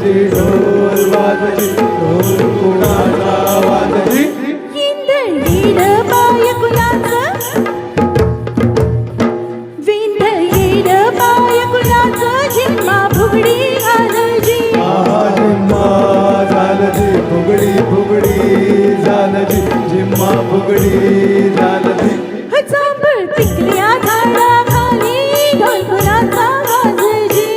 वाजजी ढोल वाजजी ढोल कुणाचा वाजजी इंद्रनील पाय कुणाचं विंध्येल पाय कुणाचं झिम्मा फुगडी घालजी झिम्मा झालजी फुगडी फुगडी झालजी झिम्मा फुगडी झालजी जांभळ पिकल्या झाडाखाली ढोल कुणाचा वाजजी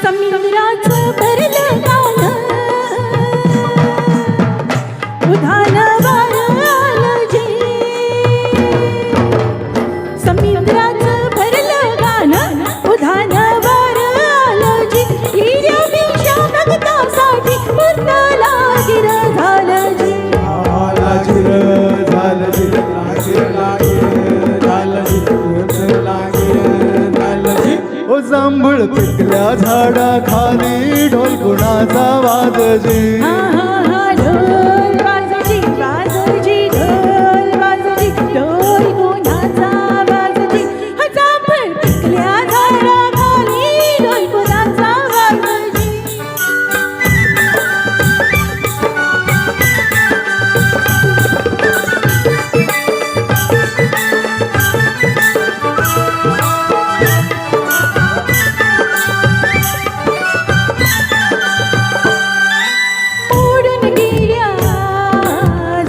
समुद्राचं भरलं गाणं उधाण वारं आलं जे समुद्राचं भरलं गाणं उधाण वारं आलं जे हिऱ्यापेक्षा भक्तासाठी मुर्दाला गिर झालं जी लागिर झालजी लागिर लागिर झालजी लागिर झालजी ओ जांभळ पिकल्या झाडाखाली ढोल कुणाचा वाजजी ढोल वाजजी वाजजी ढोल वाजजी ढोल कोणाचा वाजजी जांभळ पिकल्या झाडाखाली ढोल कोणाचा वाजजी मोडून गेल्या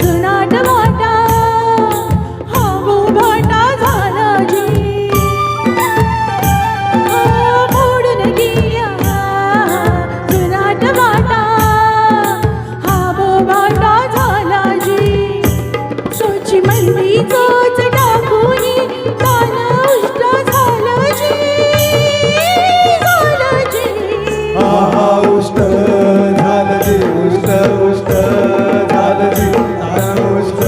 जुनाट वाटा हा बोभाटा झाला जी मोडून गेल्या जुनाट वाटा हा बोभाटा झाला जी सोची मंदी चोच टाकूनी कान उष्ट झालं जी झालं जी आहा उष्ट झालजी उष्ट उष्ट झालजी उष्ट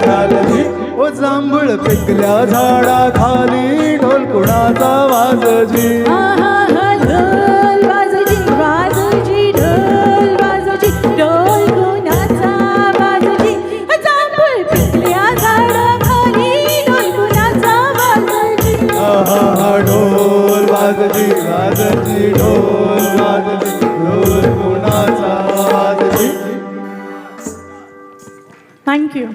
झालजी ओ जांभळ पिकल्या झाडाखाली ढोल कुणाचा वाजजी ढोल वाजजी वाजजी ढोल वाजजी ढोल कोणाचा वाजजी जांभूळ पिकल्या झाडाखाली ढोल कोणाचा वाजजी आहा ढोल वाजजी वाजजी ढोल वाजजी ढोल कुणाचा वाजजी थँक्यू